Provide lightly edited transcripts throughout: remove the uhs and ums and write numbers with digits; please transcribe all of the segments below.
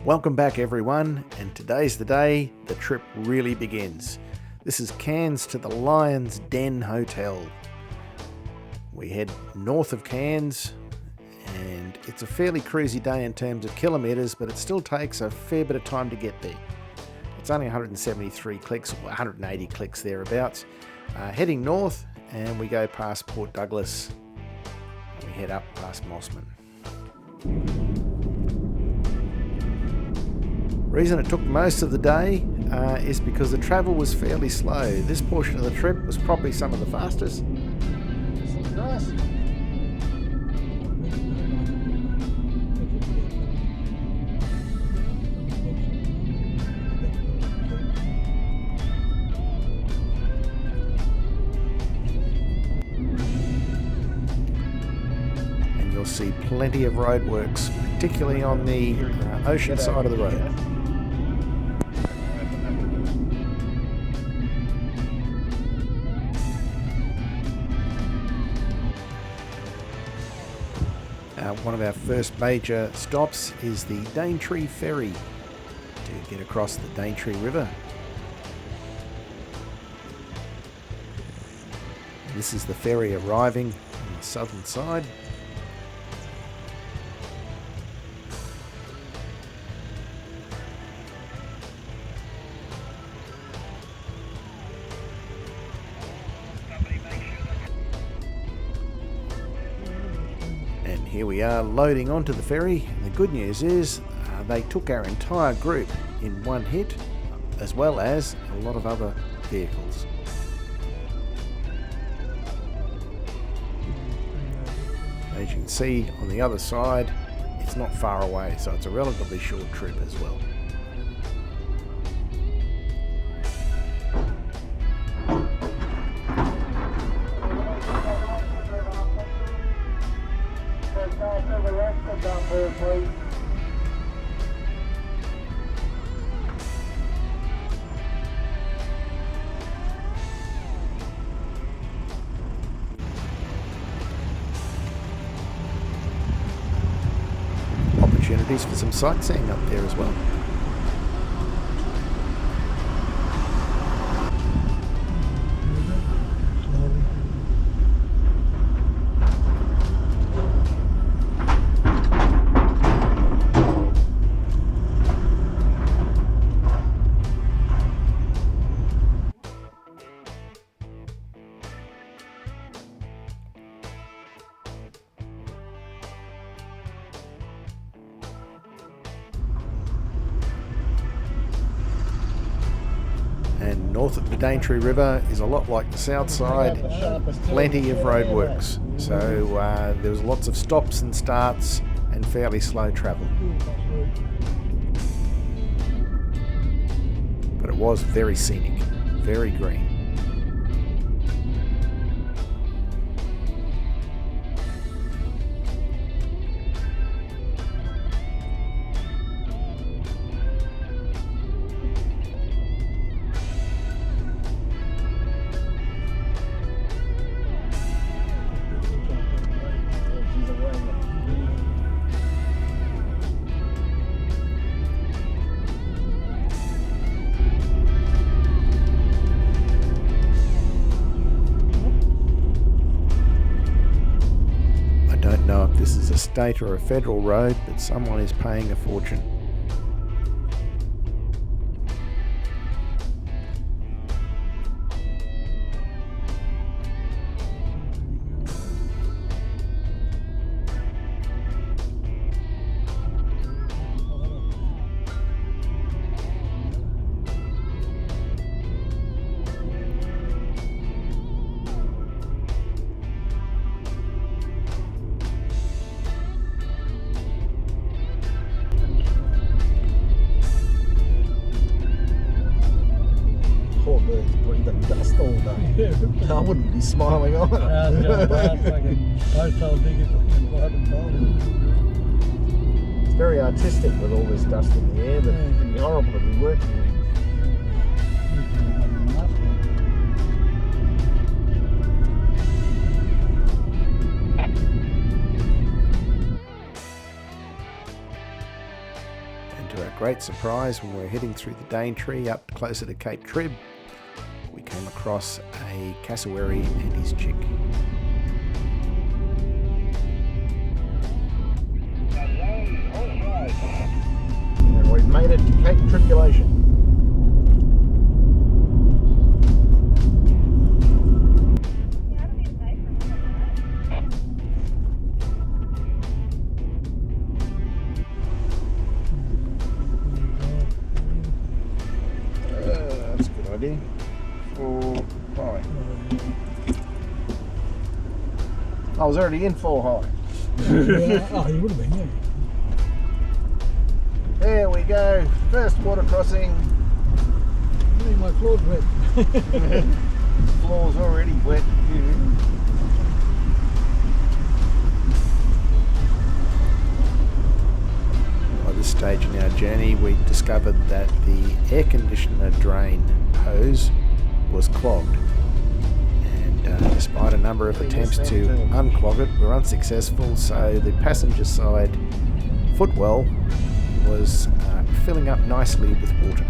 Welcome back everyone, and today's the day the trip really begins. This is Cairns to the Lion's Den Hotel. We head north of Cairns, and it's a fairly cruisy day in terms of kilometres, but it still takes a fair bit of time to get there. It's only 173 clicks, or 180 clicks thereabouts. Heading north, and we go past Port Douglas, and we head up past Mossman. Reason it took most of the day is because the travel was fairly slow. This portion of the trip was probably some of the fastest. Nice. And you'll see plenty of roadworks, particularly on the ocean side of the road. One of our first major stops is the Daintree Ferry to get across the Daintree River. This is the ferry arriving on the southern side. And here we are loading onto the ferry. And the good news is they took our entire group in one hit, as well as a lot of other vehicles. As you can see on the other side, it's not far away, so it's a relatively short trip as well. Opportunities for some sightseeing up there as well. And north of the Daintree River is a lot like the south side, plenty of roadworks. So there was lots of stops and starts and fairly slow travel. But it was very scenic, very green. I don't know if this is a state or a federal road, but someone is paying a fortune. I wouldn't be smiling on it. It's very artistic with all this dust in the air, but it'd be horrible to be working with. And to our great surprise when we were heading through the Daintree up closer to Cape Trib. We came across a cassowary and his chick. And we've made it to Cape Tribulation. That's a good idea. 4 high. I was already in 4 high. Oh, you would have been, yeah. There we go. First water crossing. I think my floor's wet. Floor's already wet. By this stage in our journey, we discovered that the air conditioner drain hose was clogged. And despite a number of attempts to unclog it, we were unsuccessful, so the passenger side footwell was filling up nicely with water.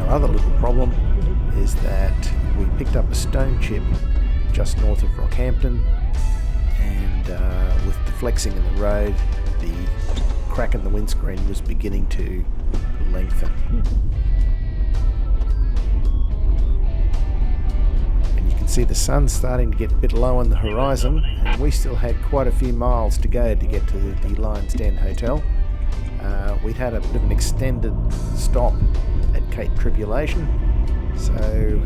Our other little problem is that we picked up a stone chip just north of Rockhampton, and with the flexing in the road, the crack in the windscreen was beginning to lengthen. And you can see the sun starting to get a bit low on the horizon, and we still had quite a few miles to go to get to the Lion's Den Hotel. We'd had a bit of an extended stop at Cape Tribulation, so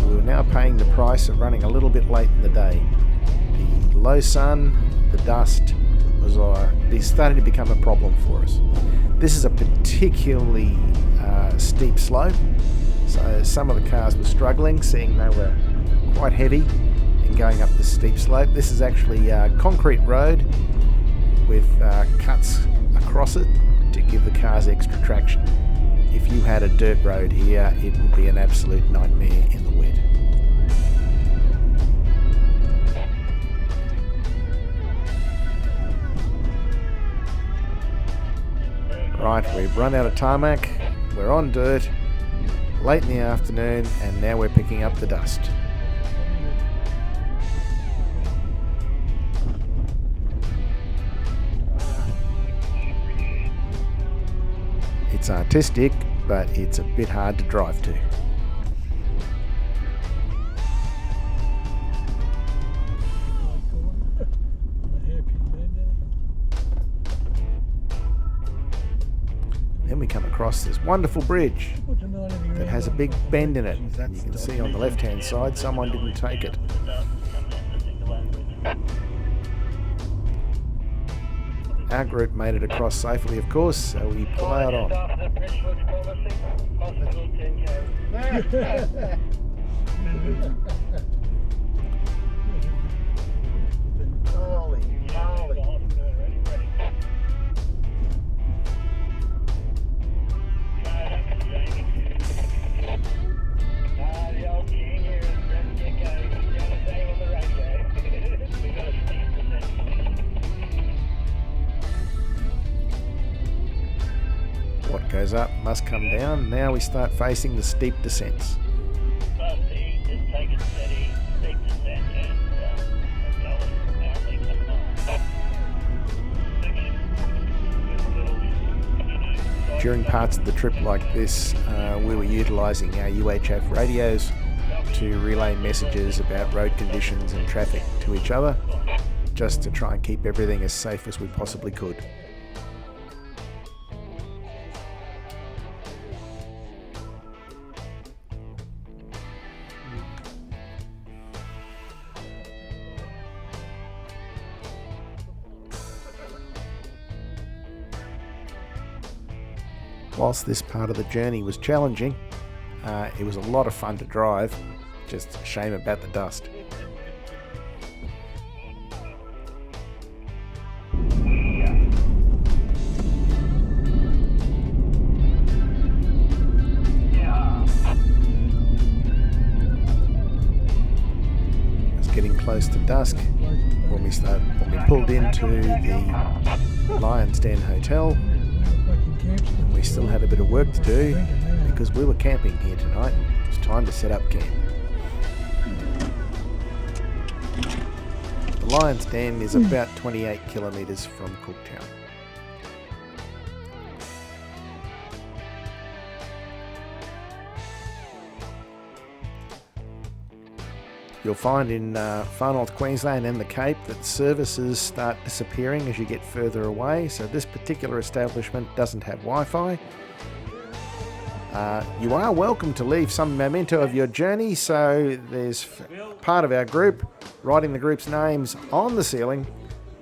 we were now paying the price of running a little bit late in the day. The low sun, the dust was starting to become a problem for us. This is a particularly steep slope, so some of the cars were struggling, seeing they were quite heavy and going up the steep slope. This is actually a concrete road with cuts across it to give the cars extra traction. If you had a dirt road here, it would be an absolute nightmare in the wet. Right, we've run out of tarmac, we're on dirt, late in the afternoon, and now we're picking up the dust. It's artistic, but it's a bit hard to drive to. Then we come across this wonderful bridge that has a big bend in it, and you can see on the left hand side someone didn't take it. Our group made it across safely, of course, so we ploughed on. Holy moly. What goes up must come down. Now we start facing the steep descents. During parts of the trip like this, we were utilising our UHF radios to relay messages about road conditions and traffic to each other, just to try and keep everything as safe as we possibly could. Whilst this part of the journey was challenging, it was a lot of fun to drive, just a shame about the dust. As getting close to dusk when we pulled into the Lion's Den Hotel. We still had a bit of work to do because we were camping here tonight. It's time to set up camp. The Lion's Den is about 28 kilometres from Cooktown. You'll find in far north Queensland and the Cape that services start disappearing as you get further away, so this particular establishment doesn't have Wi-Fi. You are welcome to leave some memento of your journey, so there's part of our group writing the group's names on the ceiling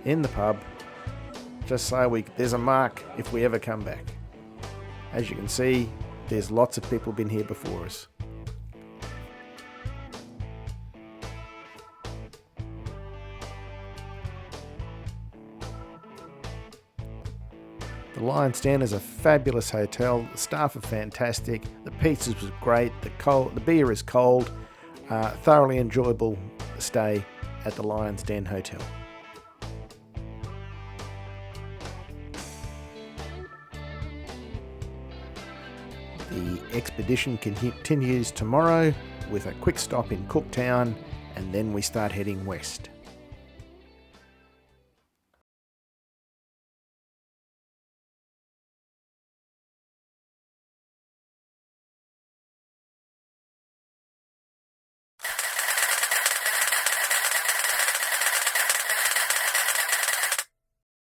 in the pub, just so there's a mark if we ever come back. As you can see, there's lots of people been here before us. The Lion's Den is a fabulous hotel. The staff are fantastic. The pizzas was great. The beer is cold. Thoroughly enjoyable stay at the Lion's Den Hotel. The expedition continues tomorrow with a quick stop in Cooktown, and then we start heading west.